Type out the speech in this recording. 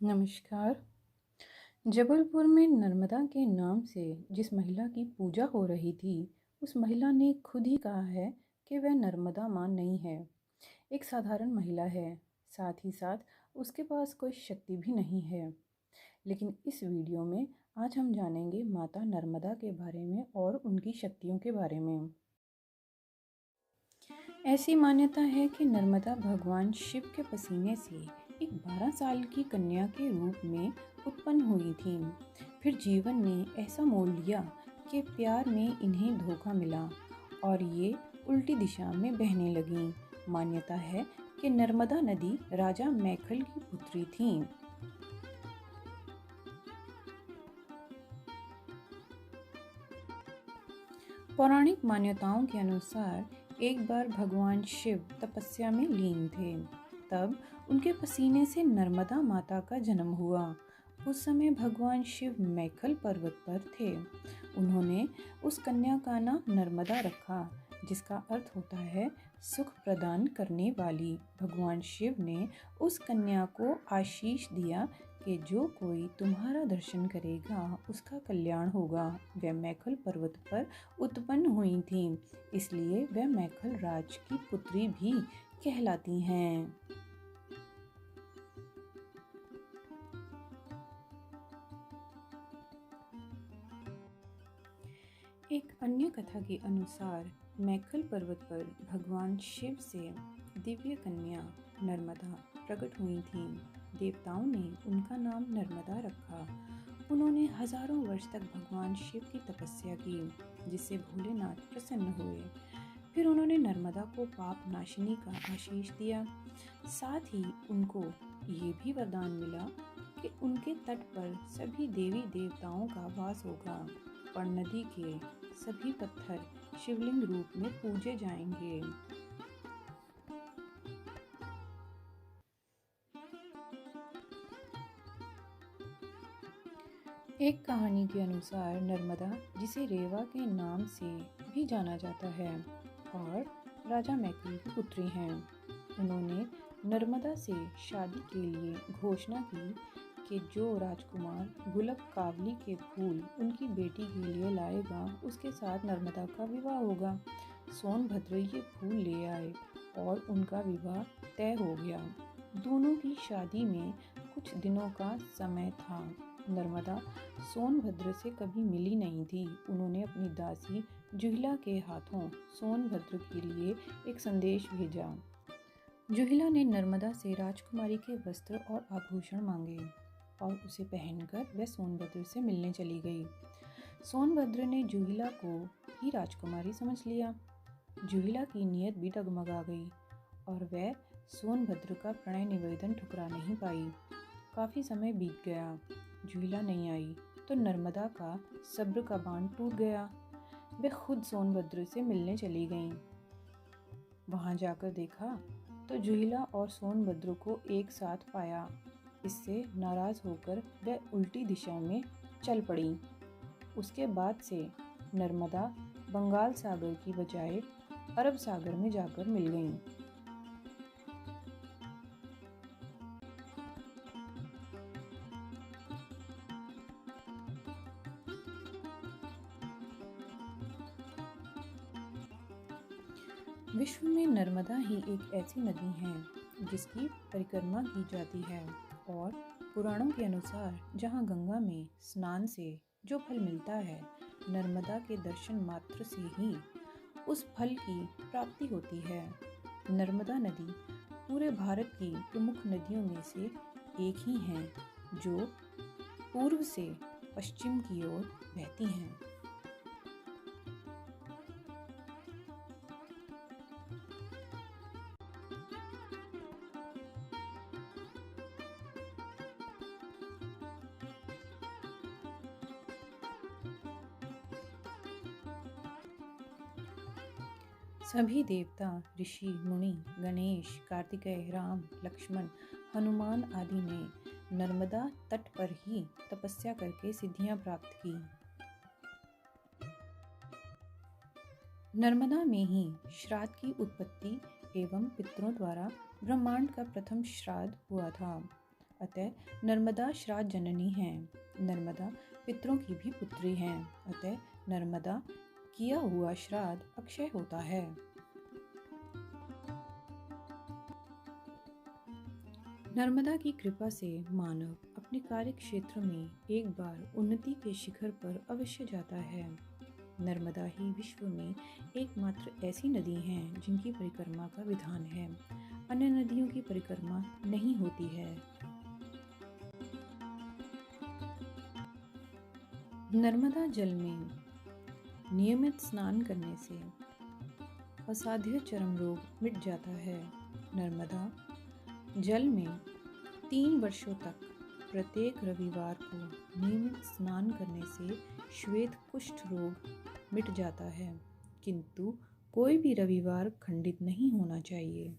नमस्कार। जबलपुर में नर्मदा के नाम से जिस महिला की पूजा हो रही थी, उस महिला ने खुद ही कहा है कि वह नर्मदा माँ नहीं है, एक साधारण महिला है। साथ ही साथ उसके पास कोई शक्ति भी नहीं है। लेकिन इस वीडियो में आज हम जानेंगे माता नर्मदा के बारे में और उनकी शक्तियों के बारे में। ऐसी मान्यता है कि नर्मदा भगवान शिव के पसीने से एक 12 साल की कन्या के रूप में उत्पन्न हुई थी। फिर जीवन ने ऐसा मोड़ लिया कि प्यार में इन्हें धोखा मिला और ये उल्टी दिशा में बहने लगीं। मान्यता है कि नर्मदा नदी राजा मैखल की पुत्री थी। पौराणिक मान्यताओं के अनुसार एक बार भगवान शिव तपस्या में लीन थे। तब उनके पसीने से नर्मदा माता का जन्म हुआ। उस समय भगवान शिव मैखल पर्वत पर थे। उन्होंने उस कन्या का नाम नर्मदा रखा, जिसका अर्थ होता है सुख प्रदान करने वाली। भगवान शिव ने उस कन्या को आशीष दिया कि जो कोई तुम्हारा दर्शन करेगा उसका कल्याण होगा। वह मैखल पर्वत पर उत्पन्न हुई थी, इसलिए वह मैखल राज की पुत्री भी कहलाती हैं। एक अन्य कथा के अनुसार मैखल पर्वत पर भगवान शिव से दिव्य कन्या नर्मदा प्रकट हुई थी। देवताओं ने उनका नाम नर्मदा रखा। उन्होंने हजारों वर्ष तक भगवान शिव की तपस्या की, जिससे भोलेनाथ प्रसन्न हुए। फिर उन्होंने नर्मदा को पाप नाशिनी का आशीष दिया। साथ ही उनको ये भी वरदान मिला कि उनके तट पर सभी देवी देवताओं का वास होगा और नदी के सभी पत्थर शिवलिंग रूप में पूजे जाएंगे। एक कहानी के अनुसार नर्मदा, जिसे रेवा के नाम से भी जाना जाता है, और राजा मैखल की पुत्री हैं। उन्होंने नर्मदा से शादी के लिए घोषणा की कि जो राजकुमार गुलाब कावली के फूल उनकी बेटी के लिए लाएगा, उसके साथ नर्मदा का विवाह होगा। सोनभद्र ये फूल ले आए और उनका विवाह तय हो गया। दोनों की शादी में कुछ दिनों का समय था। नर्मदा सोनभद्र से कभी मिली नहीं थी। उन्होंने अपनी दासी जुहिला के हाथों सोनभद्र के लिए एक संदेश भेजा। जुहिला ने नर्मदा से राजकुमारी के वस्त्र और आभूषण मांगे और उसे पहनकर वह सोनभद्र से मिलने चली गई। सोनभद्र ने जुहिला को ही राजकुमारी समझ लिया। जुहिला की नीयत भी डगमगा गई और वह सोनभद्र का प्रणय निवेदन ठुकरा नहीं पाई। काफ़ी समय बीत गया, जुहिला नहीं आई तो नर्मदा का सब्र का बांध टूट गया। वह खुद सोनभद्र से मिलने चली गईं। वहां जाकर देखा तो जुहिला और सोनभद्र को एक साथ पाया। इससे नाराज होकर वह उल्टी दिशा में चल पड़ी। उसके बाद से नर्मदा बंगाल सागर की बजाय अरब सागर में जाकर मिल गईं। विश्व में नर्मदा ही एक ऐसी नदी है जिसकी परिक्रमा की जाती है, और पुराणों के अनुसार जहाँ गंगा में स्नान से जो फल मिलता है, नर्मदा के दर्शन मात्र से ही उस फल की प्राप्ति होती है। नर्मदा नदी पूरे भारत की प्रमुख नदियों में से एक ही है जो पूर्व से पश्चिम की ओर बहती हैं। सभी देवता, ऋषि, मुनि, गणेश, कार्तिकेय, राम, लक्ष्मण, हनुमान आदि ने नर्मदा तट पर ही तपस्या करके सिद्धियां प्राप्त की। नर्मदा में ही श्राद्ध की उत्पत्ति एवं पितरों द्वारा ब्रह्मांड का प्रथम श्राद्ध हुआ था। अतः नर्मदा श्राद्ध जननी हैं। नर्मदा पितरों की भी पुत्री हैं, अतः नर्मदा किया हुआ श्राद्ध अक्षय होता है। नर्मदा की कृपा से मानव अपने कार्य क्षेत्र में एक बार उन्नति के शिखर पर अवश्य जाता है। नर्मदा ही विश्व में एकमात्र ऐसी नदी है जिनकी परिक्रमा का विधान है। अन्य नदियों की परिक्रमा नहीं होती है। नर्मदा जल में नियमित स्नान करने से असाध्य चर्म रोग मिट जाता है। नर्मदा जल में 3 वर्षों तक प्रत्येक रविवार को नियमित स्नान करने से श्वेत कुष्ठ रोग मिट जाता है, किंतु कोई भी रविवार खंडित नहीं होना चाहिए।